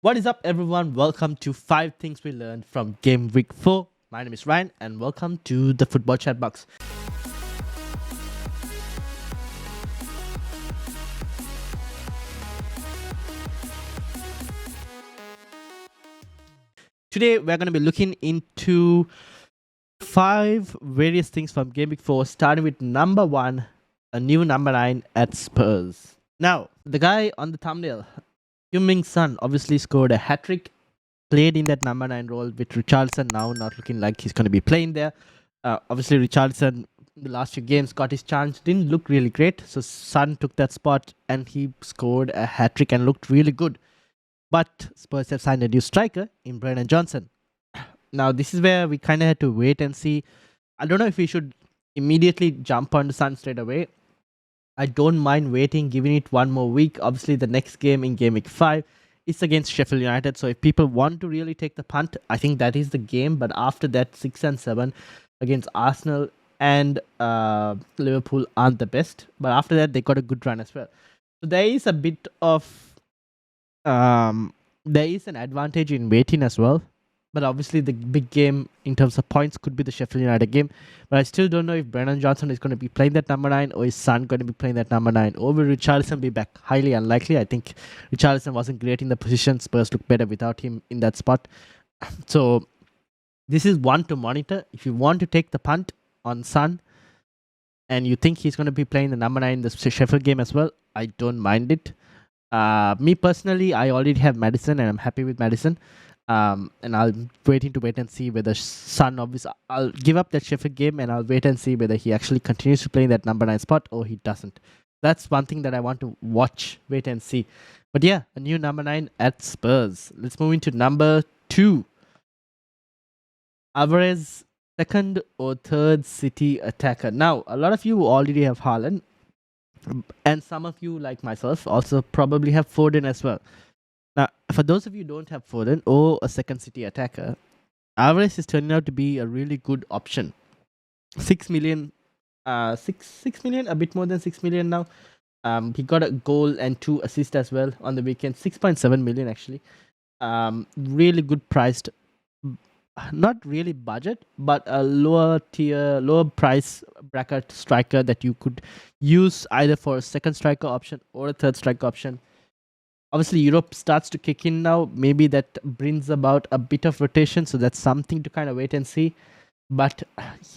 What is up, everyone? Welcome to 5 Things We Learned from Gameweek 4. My name is Ryan, and welcome to the Football Chatbox. Today, we're going to be looking into 5 various things from Gameweek 4, starting with number 1, a new number 9 at Spurs. Now, the guy on the thumbnail, Heung-min Son, obviously scored a hat-trick, played in that number 9 role with Richarlison now not looking like he's going to be playing there. Obviously, Richarlison, the last few games, got his chance, didn't look really great. So Son took that spot and he scored a hat-trick and looked really good. But Spurs have signed a new striker in Brennan Johnson. Now, this is where we kind of had to wait and see. I don't know if we should immediately jump on the Sun straight away. I don't mind waiting, giving it one more week. Obviously, the next game in Gameweek 5 is against Sheffield United. So if people want to really take the punt, I think that is the game. But after that, 6 and 7 against Arsenal and Liverpool aren't the best. But after that, they got a good run as well. So there is a bit of there is an advantage in waiting as well. But obviously, the big game in terms of points could be the Sheffield United game. But I still don't know if Brennan Johnson is going to be playing that number 9 or is Son going to be playing that number 9. Or will Richarlison be back? Highly unlikely. I think Richarlison wasn't great in the position. Spurs look better without him in that spot. So this is one to monitor. If you want to take the punt on Son and you think he's going to be playing the number 9 in the Sheffield game as well, I don't mind it. Me personally, I already have Maddison and I'm happy with Maddison. And I'll wait and see whether Son, obviously, I'll give up that Sheffield game and I'll wait and see whether he actually continues to play in that number 9 spot or he doesn't. That's one thing that I want to watch, wait and see. But yeah, a new number 9 at Spurs. Let's move into number 2. Alvarez, second or third City attacker. Now, a lot of you already have Haaland, and some of you, like myself, also probably have Foden as well. Now, for those of you who don't have Foden or a second City attacker, Alvarez is turning out to be a really good option. 6 million, 6 million, a bit more than 6 million now. He got a goal and 2 assists as well on the weekend. 6.7 million actually. Really good priced. Not really budget, but a lower price bracket striker that you could use either for a second striker option or a third striker option. Obviously, Europe starts to kick in now. Maybe that brings about a bit of rotation, so that's something to kind of wait and see. But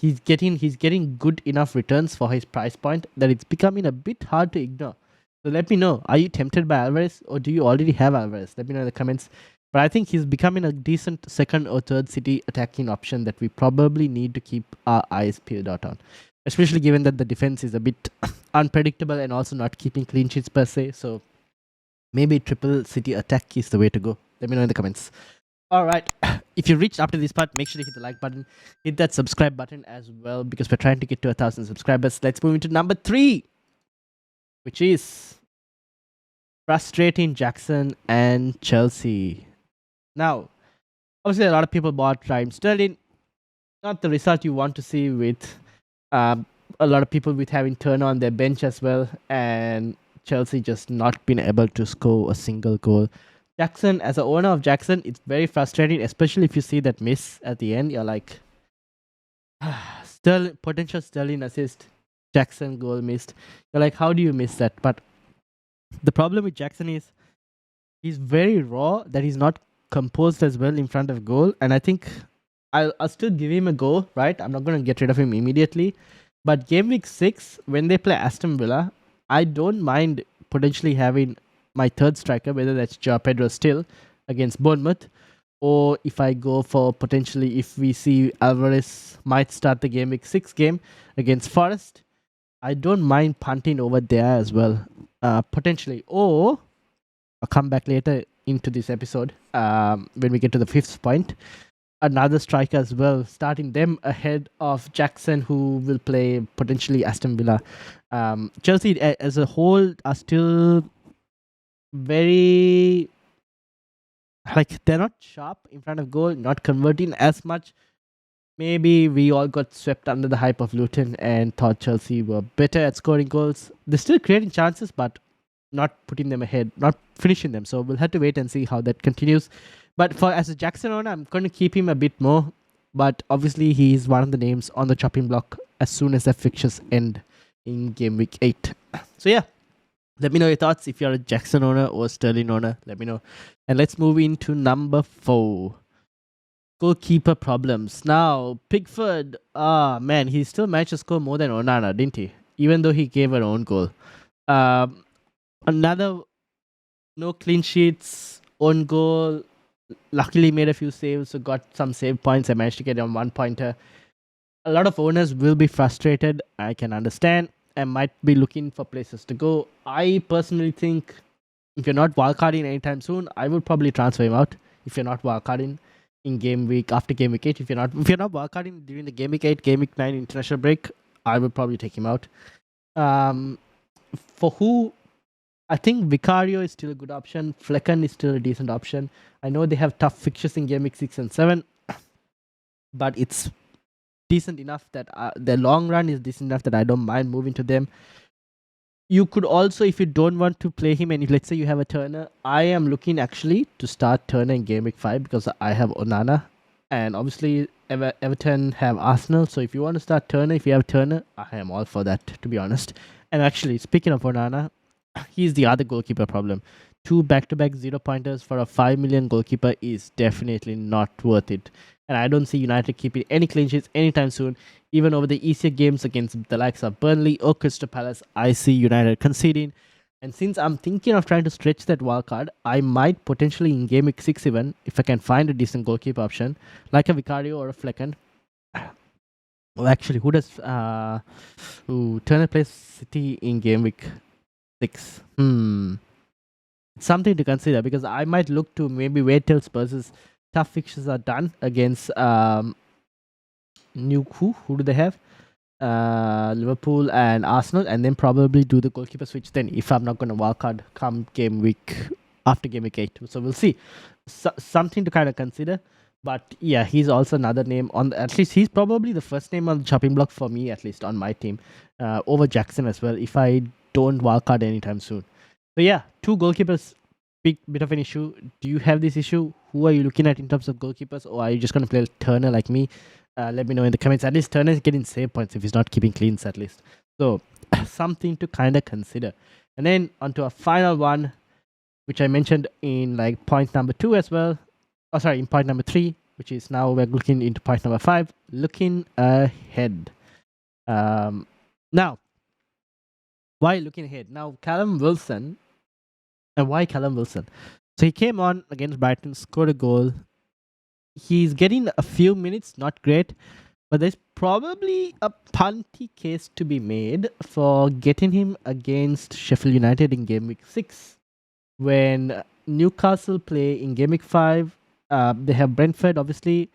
he's getting good enough returns for his price point that it's becoming a bit hard to ignore. So let me know, are you tempted by Alvarez or do you already have Alvarez? Let me know in the comments. But I think he's becoming a decent second or third City attacking option that we probably need to keep our eyes peeled out on. Especially given that the defense is a bit unpredictable and also not keeping clean sheets per se. So maybe triple City attack is the way to go. Let me know in the comments. Alright, if you reached up to this part, make sure to hit the like button. Hit that subscribe button as well because we're trying to get to 1,000 subscribers. Let's move into number 3, which is frustrating Jackson and Chelsea. Now, obviously a lot of people bought Raheem Sterling. Not the result you want to see with a lot of people with having Turner on their bench as well. And Chelsea just not been able to score a single goal. Jackson, as an owner of Jackson, it's very frustrating, especially if you see that miss at the end. You're like, potential Sterling assist, Jackson goal missed. You're like, how do you miss that? But the problem with Jackson is he's very raw, that he's not composed as well in front of goal. And I think I'll still give him a go, right? I'm not going to get rid of him immediately. But game week 6, when they play Aston Villa, I don't mind potentially having my third striker, whether that's Joao Pedro still against Bournemouth, or if I go for potentially if we see Alvarez might start the game week 6 game against Forest, I don't mind punting over there as well, potentially. Or I'll come back later into this episode when we get to the 5th point. Another striker as well, starting them ahead of Jackson, who will play potentially Aston Villa. Chelsea as a whole are still very, like, they're not sharp in front of goal, not converting as much. Maybe we all got swept under the hype of Luton and thought Chelsea were better at scoring goals. They're still creating chances, but not putting them ahead, not finishing them. So we'll have to wait and see how that continues. But for as a Jackson owner, I'm going to keep him a bit more. But obviously, he's one of the names on the chopping block as soon as the fixtures end in game week 8. So yeah, let me know your thoughts. If you're a Jackson owner or Sterling owner, let me know. And let's move into number 4. Goalkeeper problems. Now, Pickford, man, he still managed to score more than Onana, didn't he? Even though he gave an own goal. Another no clean sheets, own goal. Luckily made a few saves, so got some save points. I managed to get on 1-pointer. A lot of owners will be frustrated. I can understand and might be looking for places to go. I personally think if you're not wildcarding anytime soon, I would probably transfer him out. If you're not wildcarding in game week after game week 8, if you're not wildcarding during the game week 8, game week 9 international break, I would probably take him out. For who, I think Vicario is still a good option. Flecken is still a decent option. I know they have tough fixtures in game week 6 and 7, but it's decent enough that the long run is decent enough that I don't mind moving to them. You could also, if you don't want to play him, and if let's say you have a Turner, I am looking actually to start Turner in game week 5 because I have Onana, and obviously Everton have Arsenal. So if you want to start Turner, if you have Turner, I am all for that, to be honest. And actually, speaking of Onana, he's the other goalkeeper problem. 2 back-to-back 0-pointers for a 5 million goalkeeper is definitely not worth it. And I don't see United keeping any clean sheets anytime soon. Even over the easier games against the likes of Burnley or Crystal Palace, I see United conceding. And since I'm thinking of trying to stretch that wildcard, I might potentially in game week 6 even, if I can find a decent goalkeeper option, like a Vicario or a Flecken. Well, actually, who does Turner plays City in game week 6? Something to consider because I might look to maybe wait till Spurs' tough fixtures are done against who do they have? Liverpool and Arsenal, and then probably do the goalkeeper switch then if I'm not going to wildcard come game week after game week 8. So we'll see. Something to kind of consider. But yeah, he's also another name on at least he's probably the first name on the chopping block for me, at least on my team, over Jackson as well, if I don't wildcard anytime soon. So yeah, 2 goalkeepers, bit of an issue. Do you have this issue? Who are you looking at in terms of goalkeepers, or are you just going to play Turner like me? Let me know in the comments. At least Turner is getting save points if he's not keeping cleans at least. So something to kind of consider. And then onto a final one, which I mentioned in like point number 2 as well. Oh, sorry, in point number 3, which is now we're looking into point number 5, looking ahead. Now, why looking ahead? Now, Callum Wilson. And why Callum Wilson? So he came on against Brighton, scored a goal. He's getting a few minutes, not great, but there's probably a punty case to be made for getting him against Sheffield United in game week 6. When Newcastle play in game week 5, they have Brentford, obviously.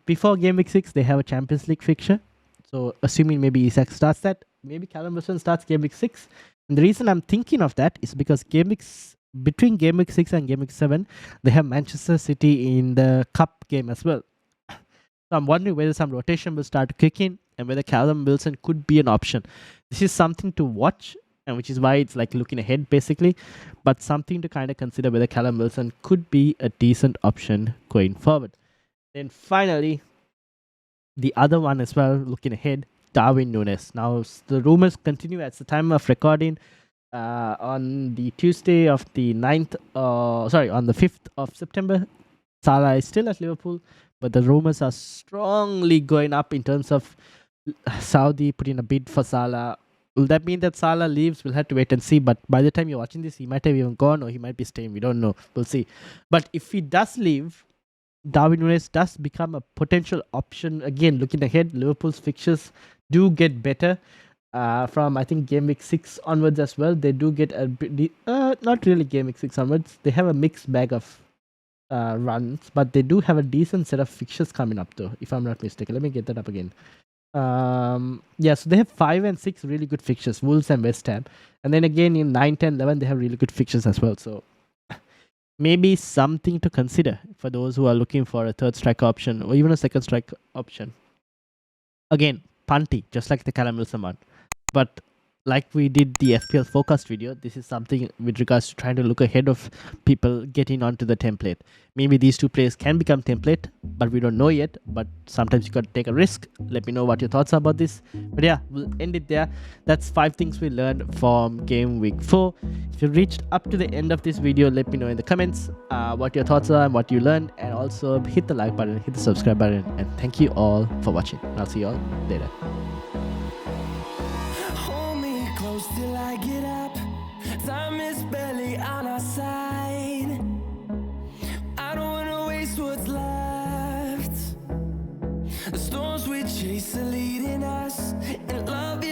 Before game week 6, they have a Champions League fixture. So assuming maybe Isak starts that, maybe Callum Wilson starts game week 6. And the reason I'm thinking of that is because between game week 6 and game week 7, they have Manchester City in the cup game as well. So I'm wondering whether some rotation will start to kick in and whether Callum Wilson could be an option. This is something to watch, and which is why it's like looking ahead basically, but something to kind of consider whether Callum Wilson could be a decent option going forward. Then finally, the other one as well, looking ahead, Darwin Núñez. Now, the rumors continue at the time of recording on the Tuesday of the 9th, on the 5th of September. Salah is still at Liverpool, but the rumors are strongly going up in terms of Saudi putting a bid for Salah. Will that mean that Salah leaves? We'll have to wait and see. But by the time you're watching this, he might have even gone or he might be staying. We don't know. We'll see. But if he does leave, Darwin Núñez does become a potential option. Again, looking ahead, Liverpool's fixtures do get better from, I think, game week 6 onwards as well. They do get a bit, not really game week 6 onwards. They have a mixed bag of runs, but they do have a decent set of fixtures coming up though, if I'm not mistaken. Let me get that up again. So they have 5 and 6 really good fixtures, Wolves and West Ham, and then again in 9, 10, 11 they have really good fixtures as well. So maybe something to consider for those who are looking for a third striker option or even a second striker option. Again, punty, just like the Callum Wilson one, but like we did the FPL forecast video, this is something with regards to trying to look ahead of people getting onto the template. Maybe these two players can become template, but we don't know yet. But sometimes you got to take a risk. Let me know what your thoughts are about this. But yeah, we'll end it there. That's 5 things we learned from game week 4. If you reached up to the end of this video, let me know in the comments what your thoughts are and what you learned. And also hit the like button, hit the subscribe button. And thank you all for watching. I'll see you all later. Close till I get up. Time is barely on our side. I don't wanna waste what's left. The storms we chase are leading us, and love is